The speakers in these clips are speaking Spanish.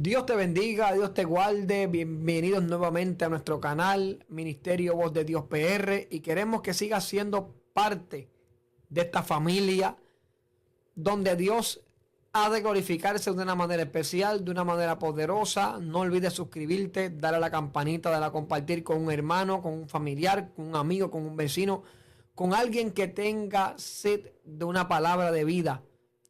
Dios te bendiga, Dios te guarde. Bienvenidos nuevamente a nuestro canal Ministerio Voz de Dios PR, y queremos que sigas siendo parte de esta familia donde Dios ha de glorificarse de una manera especial, de una manera poderosa. No olvides suscribirte, darle a la campanita, darle a compartir con un hermano, con un familiar, con un amigo, con un vecino, con alguien que tenga sed de una palabra de vida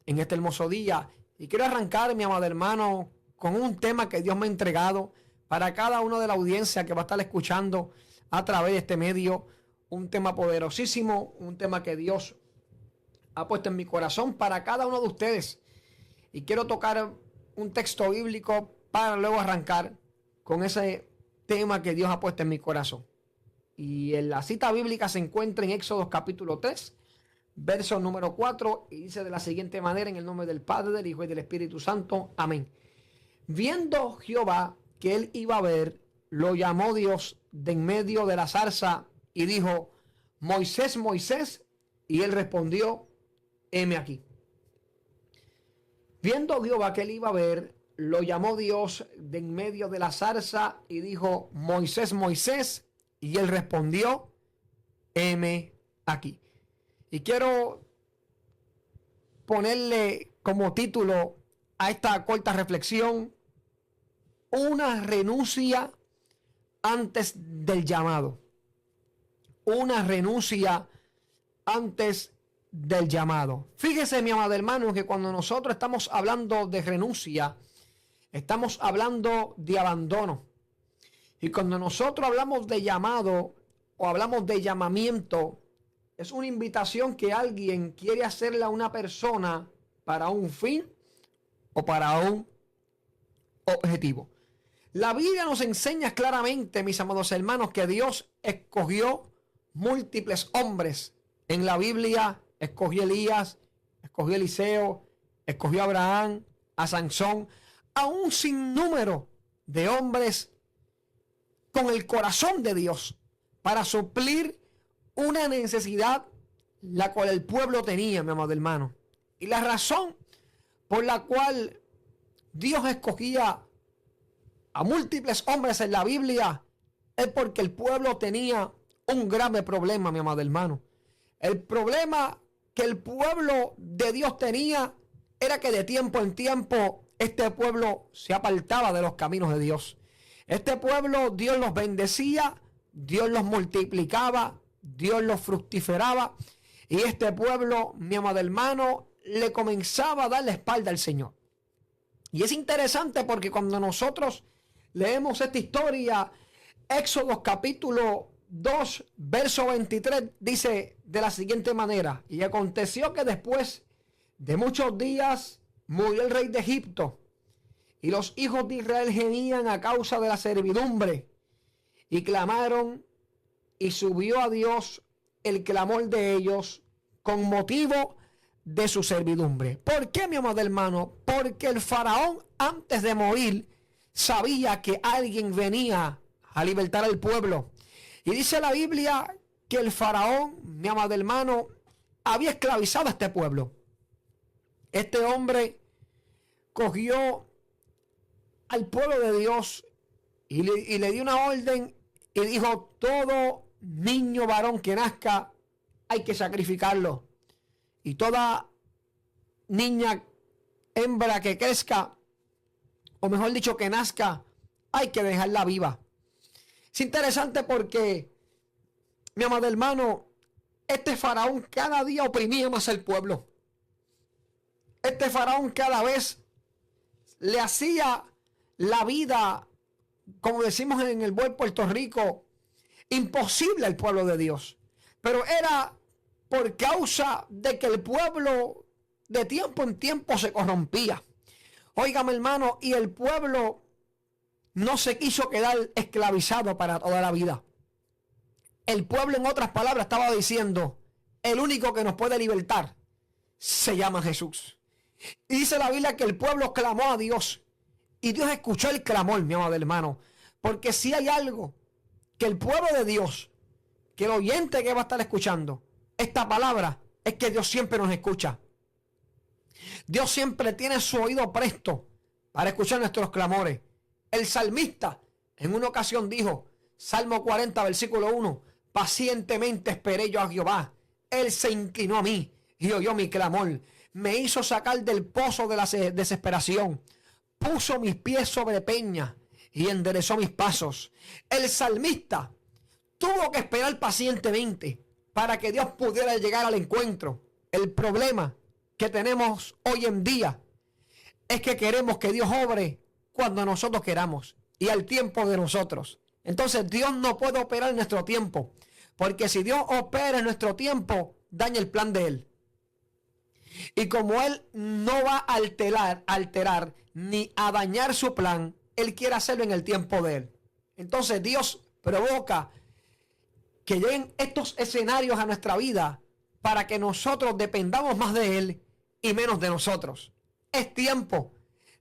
en este hermoso día. Y quiero arrancar, mi amado hermano, con un tema que Dios me ha entregado para cada uno de la audiencia que va a estar escuchando a través de este medio. Un tema poderosísimo, un tema que Dios ha puesto en mi corazón para cada uno de ustedes. Y quiero tocar un texto bíblico para luego arrancar con ese tema que Dios ha puesto en mi corazón. Y en la cita bíblica se encuentra en Éxodo capítulo 3, verso número 4, y dice de la siguiente manera: en el nombre del Padre, del Hijo y del Espíritu Santo. Amén. Viendo Jehová que él iba a ver, lo llamó Dios de en medio de la zarza y dijo: Moisés, Moisés. Y él respondió: heme aquí. Viendo Jehová que él iba a ver, lo llamó Dios de en medio de la zarza y dijo: Moisés, Moisés. Y él respondió: heme aquí. Y quiero ponerle como título a esta corta reflexión: una renuncia antes del llamado. Una renuncia antes del llamado. Fíjese, mi amado hermano, que cuando nosotros estamos hablando de renuncia, estamos hablando de abandono. Y cuando nosotros hablamos de llamado o hablamos de llamamiento, es una invitación que alguien quiere hacerle a una persona para un fin o para un objetivo. La Biblia nos enseña claramente, mis amados hermanos, que Dios escogió múltiples hombres. En la Biblia escogió a Elías, escogió a Eliseo, escogió a Abraham, a Sansón, a un sinnúmero de hombres con el corazón de Dios para suplir una necesidad la cual el pueblo tenía, mi amado hermano. Y la razón por la cual Dios escogía a múltiples hombres en la Biblia es porque el pueblo tenía un grave problema, mi amado hermano. El problema que el pueblo de Dios tenía era que de tiempo en tiempo este pueblo se apartaba de los caminos de Dios. Este pueblo, Dios los bendecía, Dios los multiplicaba, Dios los fructiferaba, y este pueblo, mi amado hermano, le comenzaba a dar la espalda al Señor. Y es interesante porque cuando nosotros leemos esta historia, Éxodo capítulo 2, verso 23, dice de la siguiente manera: y aconteció que después de muchos días murió el rey de Egipto, y los hijos de Israel gemían a causa de la servidumbre, y clamaron, y subió a Dios el clamor de ellos con motivo de su servidumbre. ¿Por qué, mi amado hermano? Porque el faraón, antes de morir, sabía que alguien venía a libertar al pueblo. Y dice la Biblia que el faraón, mi amado hermano, había esclavizado a este pueblo. Este hombre cogió al pueblo de Dios y le dio una orden y dijo: todo niño varón que nazca hay que sacrificarlo, y toda niña hembra que crezca, o mejor dicho que nazca, hay que dejarla viva. Es interesante porque, mi amado hermano, este faraón cada día oprimía más al pueblo. Este faraón cada vez le hacía la vida, como decimos en el buen Puerto Rico, imposible al pueblo de Dios. Pero era por causa de que el pueblo de tiempo en tiempo se corrompía. Óigame, hermano, y el pueblo no se quiso quedar esclavizado para toda la vida. El pueblo, en otras palabras, estaba diciendo: el único que nos puede libertar se llama Jesús. Y dice la Biblia que el pueblo clamó a Dios, y Dios escuchó el clamor, mi amado hermano. Porque si hay algo que el pueblo de Dios, que el oyente que va a estar escuchando esta palabra, es que Dios siempre nos escucha. Dios siempre tiene su oído presto para escuchar nuestros clamores. El salmista en una ocasión dijo, Salmo 40, versículo 1, pacientemente esperé yo a Jehová. Él se inclinó a mí y oyó mi clamor. Me hizo sacar del pozo de la desesperación. Puso mis pies sobre peña y enderezó mis pasos. El salmista tuvo que esperar pacientemente para que Dios pudiera llegar al encuentro. El problema que tenemos hoy en día es que queremos que Dios obre cuando nosotros queramos y al tiempo de nosotros. Entonces Dios no puede operar en nuestro tiempo, porque si Dios opera en nuestro tiempo, daña el plan de Él. Y como Él no va a alterar ni a dañar su plan, Él quiere hacerlo en el tiempo de Él. Entonces Dios provoca que lleguen estos escenarios a nuestra vida para que nosotros dependamos más de Él y menos de nosotros. Es tiempo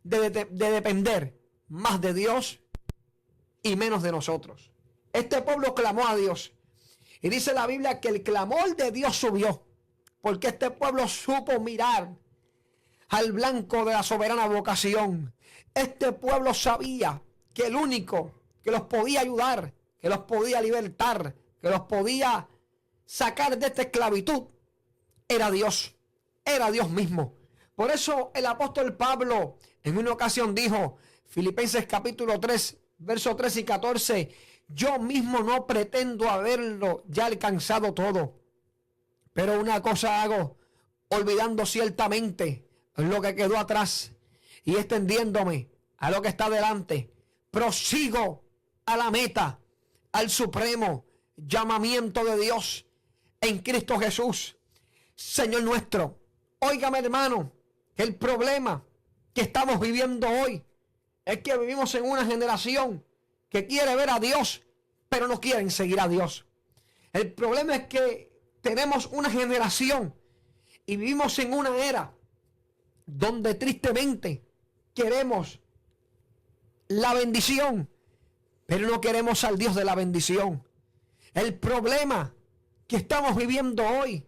de depender más de Dios y menos de nosotros. Este pueblo clamó a Dios y dice la Biblia que el clamor de Dios subió, porque este pueblo supo mirar al blanco de la soberana vocación. Este pueblo sabía que el único que los podía ayudar, que los podía libertar, que los podía sacar de esta esclavitud, era Dios mismo. Por eso el apóstol Pablo en una ocasión dijo, Filipenses capítulo 3, versos 13 y 14, yo mismo no pretendo haberlo ya alcanzado todo, pero una cosa hago, olvidando ciertamente lo que quedó atrás y extendiéndome a lo que está delante, prosigo a la meta, al supremo llamamiento de Dios en Cristo Jesús, Señor nuestro. Óigame, hermano, que el problema que estamos viviendo hoy es que vivimos en una generación que quiere ver a Dios, pero no quieren seguir a Dios. El problema es que tenemos una generación y vivimos en una era donde tristemente queremos la bendición, pero no queremos al Dios de la bendición. El problema que estamos viviendo hoy,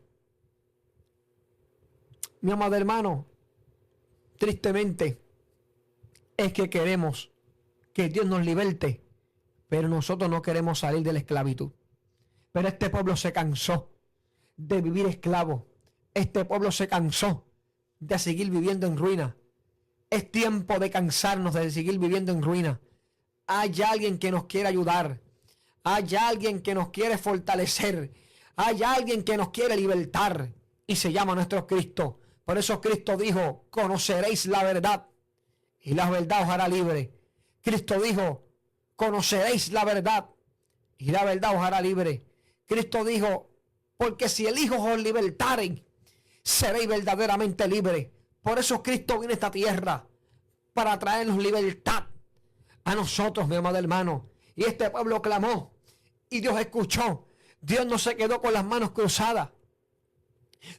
mi amado hermano, tristemente, es que queremos que Dios nos liberte, pero nosotros no queremos salir de la esclavitud. Pero este pueblo se cansó de vivir esclavo. Este pueblo se cansó de seguir viviendo en ruina. Es tiempo de cansarnos de seguir viviendo en ruina. Hay alguien que nos quiere ayudar. Hay alguien que nos quiere fortalecer. Hay alguien que nos quiere libertar. Y se llama nuestro Cristo. Por eso Cristo dijo, conoceréis la verdad y la verdad os hará libre. Cristo dijo, conoceréis la verdad y la verdad os hará libre. Cristo dijo, porque si el Hijo os libertaren, seréis verdaderamente libres. Por eso Cristo vino a esta tierra, para traernos libertad a nosotros, mi amado hermano. Y este pueblo clamó y Dios escuchó. Dios no se quedó con las manos cruzadas.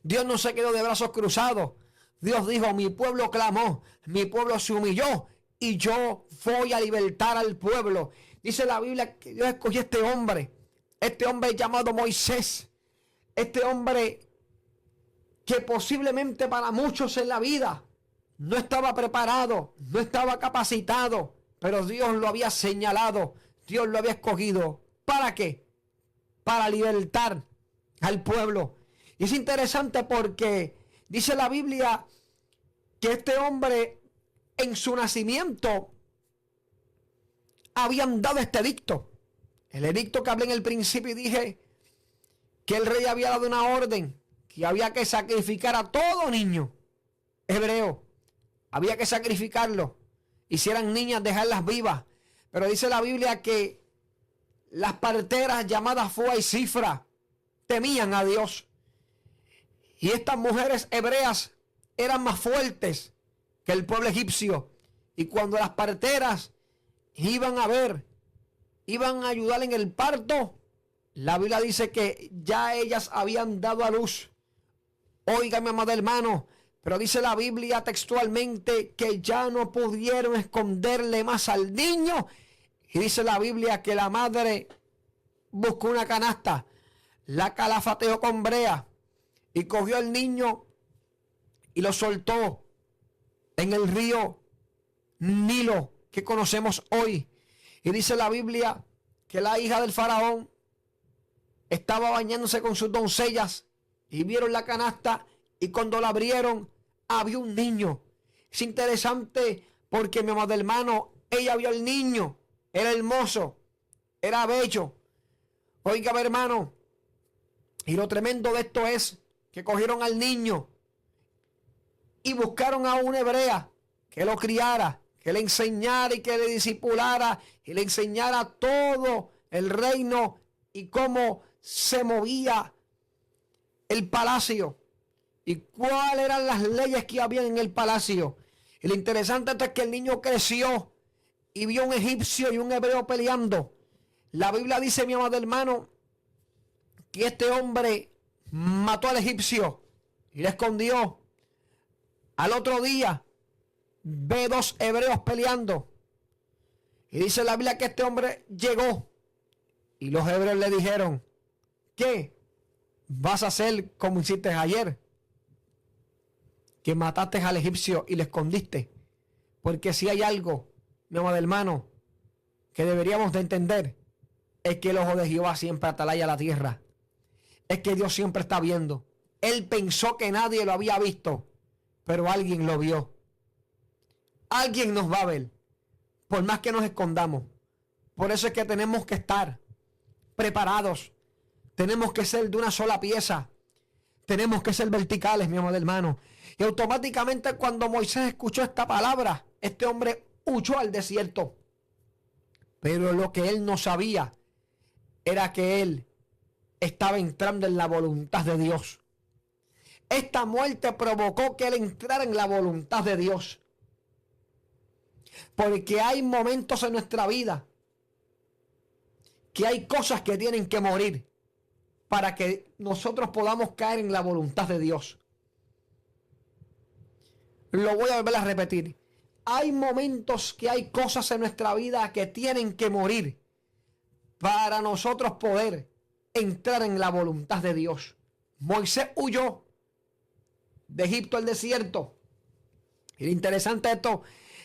Dios no se quedó de brazos cruzados. Dios dijo, mi pueblo clamó, mi pueblo se humilló y yo voy a libertar al pueblo. Dice la Biblia que Dios escogió este hombre llamado Moisés, este hombre que posiblemente para muchos en la vida no estaba preparado, no estaba capacitado, pero Dios lo había señalado, Dios lo había escogido. ¿Para qué? Para libertar al pueblo. Y es interesante porque dice la Biblia que este hombre en su nacimiento habían dado este edicto. El edicto que hablé en el principio y dije que el rey había dado una orden que había que sacrificar a todo niño hebreo. Había que sacrificarlo. Y si eran niñas, dejarlas vivas. Pero dice la Biblia que las parteras llamadas Fua y Cifra temían a Dios. Y estas mujeres hebreas eran más fuertes que el pueblo egipcio. Y cuando las parteras iban a ayudar en el parto, la Biblia dice que ya ellas habían dado a luz. Óigame, amado hermano, pero dice la Biblia textualmente que ya no pudieron esconderle más al niño. Y dice la Biblia que la madre buscó una canasta, la calafateó con brea y cogió al niño y lo soltó en el río Nilo que conocemos hoy. Y dice la Biblia que la hija del faraón estaba bañándose con sus doncellas y vieron la canasta, y cuando la abrieron había un niño. Es interesante porque, mi amado hermano, ella vio al niño, era hermoso, era bello. Oiga, mi hermano, y lo tremendo de esto es que cogieron al niño y buscaron a una hebrea que lo criara, que le enseñara y que le discipulara y le enseñara todo el reino y cómo se movía el palacio y cuáles eran las leyes que había en el palacio. Y lo interesante es que el niño creció y vio un egipcio y un hebreo peleando. La Biblia dice, mi amado hermano, que este hombre mató al egipcio y le escondió. Al otro día ve dos hebreos peleando y dice la Biblia que este hombre llegó y los hebreos le dijeron: ¿qué vas a hacer como hiciste ayer? Que mataste al egipcio y le escondiste. Porque si hay algo, mi amado hermano, que deberíamos de entender, es que el ojo de Jehová siempre atalaya la tierra. Es que Dios siempre está viendo. Él pensó que nadie lo había visto, pero alguien lo vio. Alguien nos va a ver, por más que nos escondamos. Por eso es que tenemos que estar preparados. Tenemos que ser de una sola pieza. Tenemos que ser verticales, mi amado hermano. Y automáticamente cuando Moisés escuchó esta palabra, este hombre huyó al desierto. Pero lo que él no sabía era que él estaba entrando en la voluntad de Dios. Esta muerte provocó que él entrara en la voluntad de Dios. Porque hay momentos en nuestra vida que hay cosas que tienen que morir para que nosotros podamos caer en la voluntad de Dios. Lo voy a volver a repetir. Hay momentos que hay cosas en nuestra vida que tienen que morir para nosotros poder entrar en la voluntad de Dios. Moisés huyó de Egipto al desierto. Y lo interesante de esto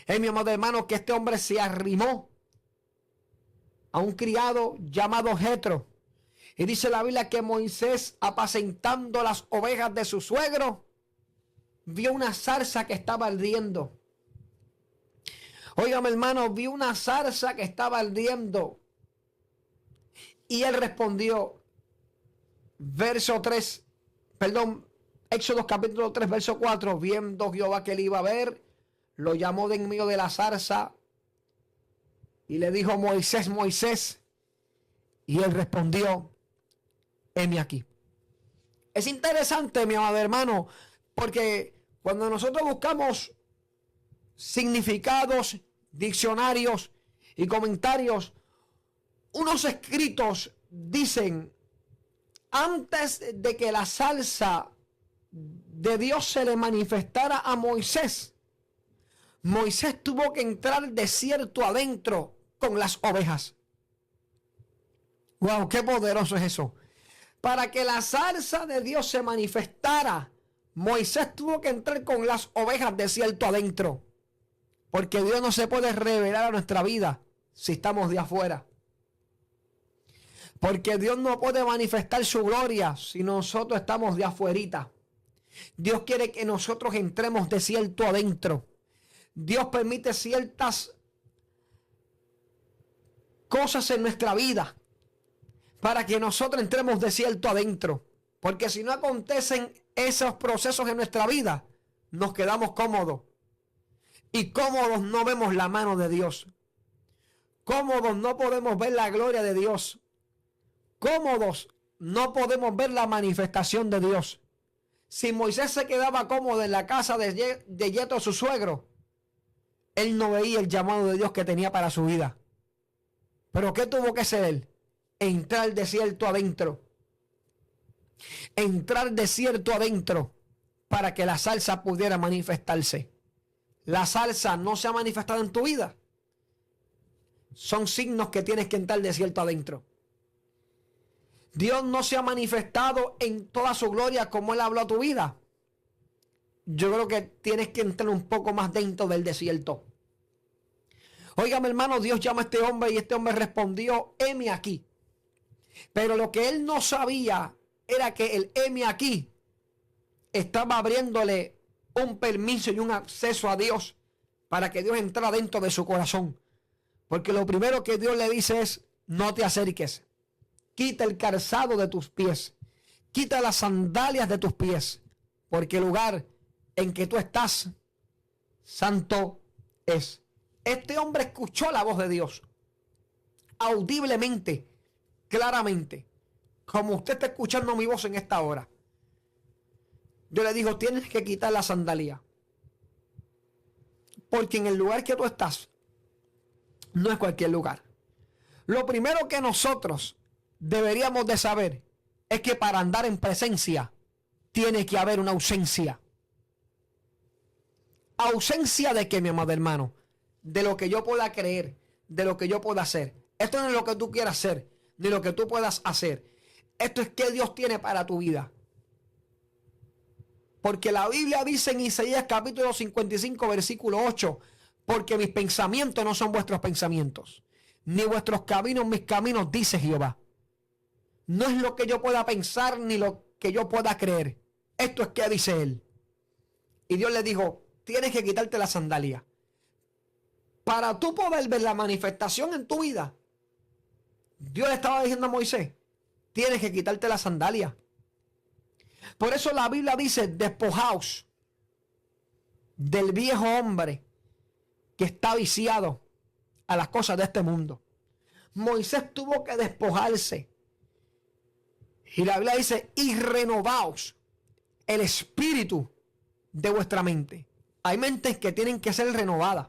es, mi amado hermano, que este hombre se arrimó a un criado llamado Jetro. Y dice la Biblia que Moisés, apacentando las ovejas de su suegro, vio una zarza que estaba ardiendo. Óigame, hermano, vio una zarza que estaba ardiendo. Y él respondió, Éxodo capítulo 3, verso 4, viendo Jehová que él iba a ver, lo llamó de en medio de la zarza y le dijo: Moisés, Moisés. Y él respondió: heme aquí. Es interesante, mi amado hermano, porque cuando nosotros buscamos significados, diccionarios y comentarios, unos escritos dicen: antes de que la zarza de Dios se le manifestara a Moisés, Moisés tuvo que entrar desierto adentro con las ovejas. ¡Wow! ¡Qué poderoso es eso! Para que la zarza de Dios se manifestara, Moisés tuvo que entrar con las ovejas desierto adentro. Porque Dios no se puede revelar a nuestra vida si estamos de afuera. Porque Dios no puede manifestar su gloria si nosotros estamos de afuerita. Dios quiere que nosotros entremos desierto adentro. Dios permite ciertas cosas en nuestra vida para que nosotros entremos desierto adentro. Porque si no acontecen esos procesos en nuestra vida, nos quedamos cómodos. Y cómodos no vemos la mano de Dios. Cómodos no podemos ver la gloria de Dios. Cómodos no podemos ver la manifestación de Dios. Si Moisés se quedaba cómodo en la casa de Yetro, su suegro, él no veía el llamado de Dios que tenía para su vida. Pero ¿qué tuvo que hacer él? Entrar desierto adentro. Entrar desierto adentro para que la zarza pudiera manifestarse. La zarza no se ha manifestado en tu vida. Son signos que tienes que entrar desierto adentro. Dios no se ha manifestado en toda su gloria como Él habló a tu vida. Yo creo que tienes que entrar un poco más dentro del desierto. Óigame, hermano, Dios llama a este hombre y este hombre respondió, heme aquí. Pero lo que él no sabía era que el heme aquí estaba abriéndole un permiso y un acceso a Dios para que Dios entrara dentro de su corazón. Porque lo primero que Dios le dice es, no te acerques. Quita el calzado de tus pies. Quita las sandalias de tus pies. Porque el lugar en que tú estás, santo es. Este hombre escuchó la voz de Dios. Audiblemente, claramente. Como usted está escuchando mi voz en esta hora. Yo le digo, tienes que quitar la sandalia. Porque en el lugar que tú estás, no es cualquier lugar. Lo primero que nosotros deberíamos de saber es que para andar en presencia tiene que haber una ausencia. ¿Ausencia de qué, mi amado hermano? De lo que yo pueda creer, de lo que yo pueda hacer. Esto no es lo que tú quieras hacer, ni lo que tú puedas hacer. Esto es que Dios tiene para tu vida. Porque la Biblia dice en Isaías capítulo 55, versículo 8, porque mis pensamientos no son vuestros pensamientos, ni vuestros caminos mis caminos, dice Jehová. No es lo que yo pueda pensar, ni lo que yo pueda creer. Esto es que dice él. Y Dios le dijo, tienes que quitarte la sandalia. Para tú poder ver la manifestación en tu vida, Dios le estaba diciendo a Moisés, tienes que quitarte la sandalia. Por eso la Biblia dice, despojaos del viejo hombre que está viciado a las cosas de este mundo. Moisés tuvo que despojarse. Y la Biblia dice, y renovaos el espíritu de vuestra mente. Hay mentes que tienen que ser renovadas.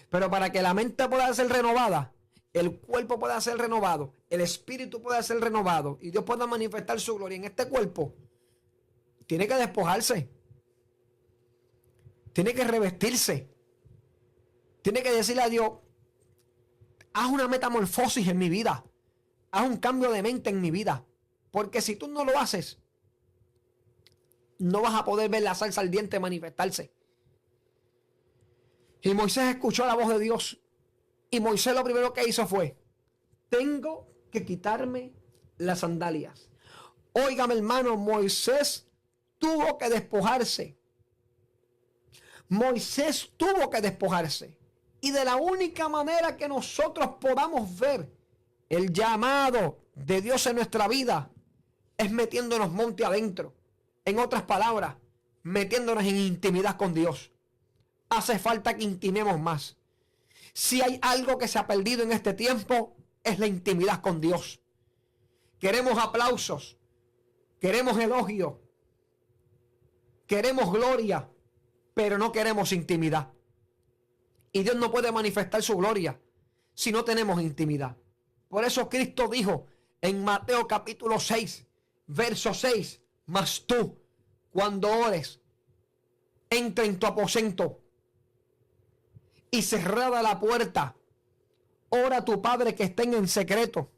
Pero para que la mente pueda ser renovada, el cuerpo pueda ser renovado, el espíritu pueda ser renovado y Dios pueda manifestar su gloria en este cuerpo, tiene que despojarse. Tiene que revestirse. Tiene que decirle a Dios, haz una metamorfosis en mi vida. Haz un cambio de mente en mi vida. Porque si tú no lo haces, no vas a poder ver la salsa ardiente manifestarse. Y Moisés escuchó la voz de Dios. Y Moisés lo primero que hizo fue, tengo que quitarme las sandalias. Óigame, hermano, Moisés tuvo que despojarse. Moisés tuvo que despojarse. Y de la única manera que nosotros podamos ver el llamado de Dios en nuestra vida es metiéndonos monte adentro. En otras palabras, metiéndonos en intimidad con Dios. Hace falta que intimemos más. Si hay algo que se ha perdido en este tiempo, es la intimidad con Dios. Queremos aplausos, queremos elogio, queremos gloria, pero no queremos intimidad. Y Dios no puede manifestar su gloria si no tenemos intimidad. Por eso Cristo dijo en Mateo capítulo 6, verso 6, mas tú, cuando ores, entra en tu aposento y cerrada la puerta, ora a tu Padre que está en secreto.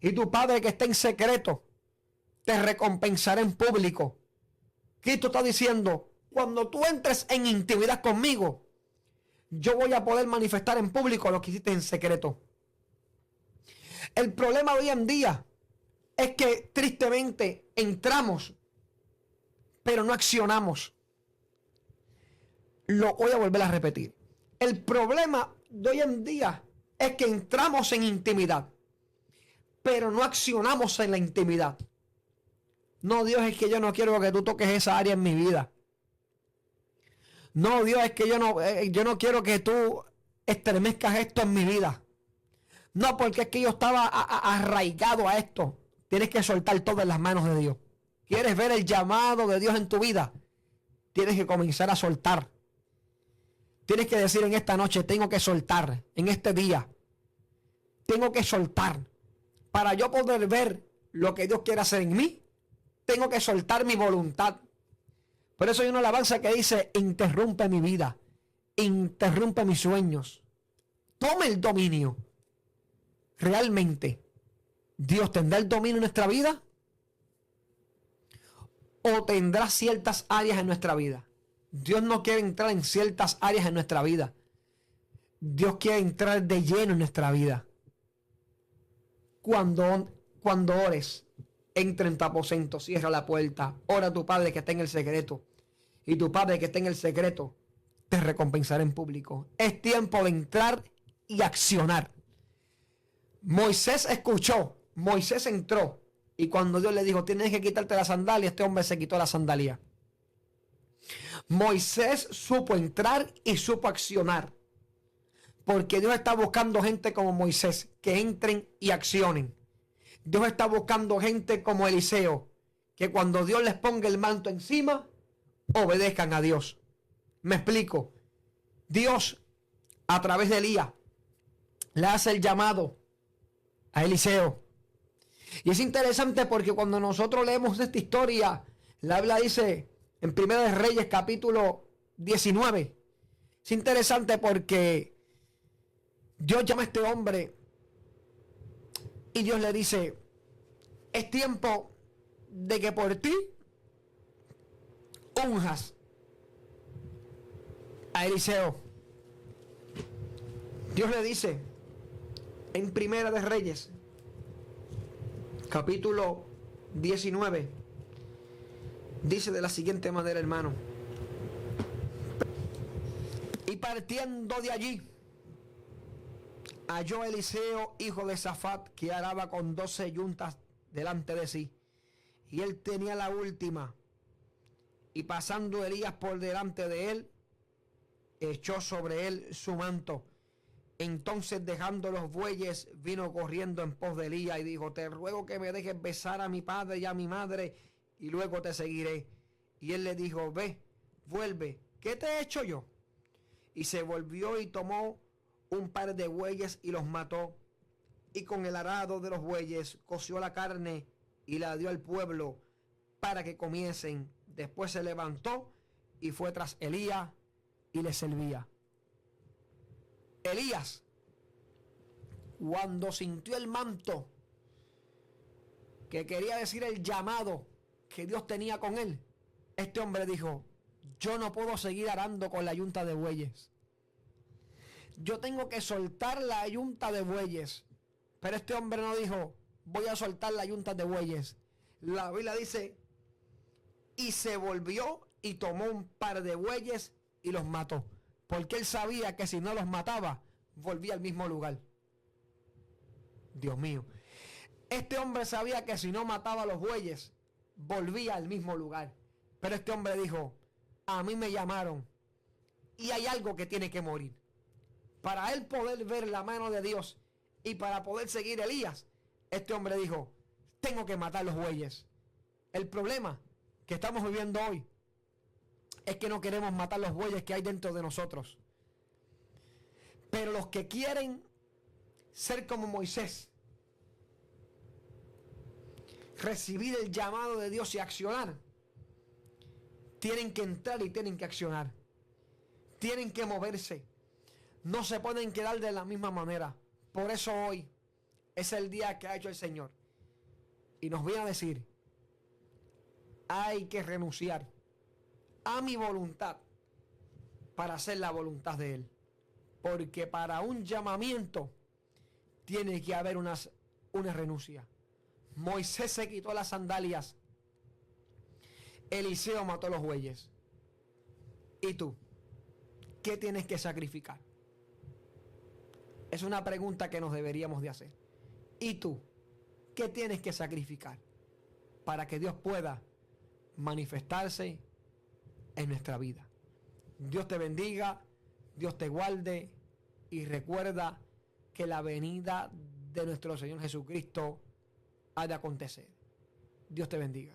Y tu Padre que está en secreto te recompensará en público. Cristo está diciendo, cuando tú entres en intimidad conmigo, yo voy a poder manifestar en público lo que hiciste en secreto. El problema de hoy en día es que tristemente entramos, pero no accionamos. Lo voy a volver a repetir. El problema de hoy en día es que entramos en intimidad, pero no accionamos en la intimidad. No, Dios, es que yo no quiero que tú toques esa área en mi vida. No, Dios, es que yo no quiero que tú estremezcas esto en mi vida. No, porque es que yo estaba arraigado a esto. Tienes que soltar todo en las manos de Dios. ¿Quieres ver el llamado de Dios en tu vida? Tienes que comenzar a soltar. Tienes que decir en esta noche, tengo que soltar. En este día, tengo que soltar. Para yo poder ver lo que Dios quiere hacer en mí, tengo que soltar mi voluntad. Por eso hay una alabanza que dice, interrumpe mi vida, interrumpe mis sueños. Toma el dominio. ¿Realmente Dios tendrá el dominio en nuestra vida? ¿O tendrá ciertas áreas en nuestra vida? Dios no quiere entrar en ciertas áreas en nuestra vida. Dios quiere entrar de lleno en nuestra vida. Cuando ores, entra en tu aposento, cierra la puerta, ora a tu Padre que está en el secreto, y tu Padre que está en el secreto te recompensará en público. Es tiempo de entrar y accionar. Moisés escuchó, Moisés entró, y cuando Dios le dijo, tienes que quitarte la sandalia, este hombre se quitó la sandalia. Moisés supo entrar y supo accionar, porque Dios está buscando gente como Moisés, que entren y accionen. Dios está buscando gente como Eliseo, que cuando Dios les ponga el manto encima, obedezcan a Dios. Me explico. Dios, a través de Elías, le hace el llamado a Eliseo. Y es interesante porque cuando nosotros leemos esta historia, la Biblia dice en 1 de Reyes capítulo 19. Es interesante porque Dios llama a este hombre y Dios le dice, es tiempo de que por ti unjas a Eliseo. Dios le dice en 1 de Reyes capítulo 19, dice de la siguiente manera, hermano: y partiendo de allí, halló Eliseo, hijo de Safat, que araba con 12 yuntas delante de sí, y él tenía la última. Y pasando Elías por delante de él, echó sobre él su manto. Entonces, dejando los bueyes, vino corriendo en pos de Elías y dijo, te ruego que me dejes besar a mi padre y a mi madre, y luego te seguiré. Y él le dijo, ve, vuelve, ¿qué te he hecho yo? Y se volvió y tomó un par de bueyes y los mató, y con el arado de los bueyes coció la carne y la dio al pueblo para que comiesen. Después se levantó y fue tras Elías y le servía. Elías, cuando sintió el manto, que quería decir el llamado que Dios tenía con él, este hombre dijo, yo no puedo seguir arando con la yunta de bueyes. Yo tengo que soltar la yunta de bueyes. Pero este hombre no dijo, voy a soltar la yunta de bueyes. La Biblia dice, y se volvió y tomó un par de bueyes y los mató. Porque él sabía que si no los mataba, volvía al mismo lugar. Dios mío. Este hombre sabía que si no mataba a los bueyes, volvía al mismo lugar. Pero este hombre dijo, a mí me llamaron y hay algo que tiene que morir. Para él poder ver la mano de Dios y para poder seguir a Elías, este hombre dijo, tengo que matar los bueyes. El problema que estamos viviendo hoy es que no queremos matar los bueyes que hay dentro de nosotros. Pero los que quieren ser como Moisés, recibir el llamado de Dios y accionar, tienen que entrar y tienen que accionar. Tienen que moverse. No se pueden quedar de la misma manera. Por eso hoy es el día que ha hecho el Señor. Y nos viene a decir, hay que renunciar a mi voluntad para hacer la voluntad de Él. Porque para un llamamiento tiene que haber una renuncia. Moisés se quitó las sandalias. Eliseo mató los bueyes. ¿Y tú? ¿Qué tienes que sacrificar? Es una pregunta que nos deberíamos de hacer. ¿Y tú? ¿Qué tienes que sacrificar para que Dios pueda manifestarse en nuestra vida? Dios te bendiga, Dios te guarde y recuerda que la venida de nuestro Señor Jesucristo ha de acontecer. Dios te bendiga.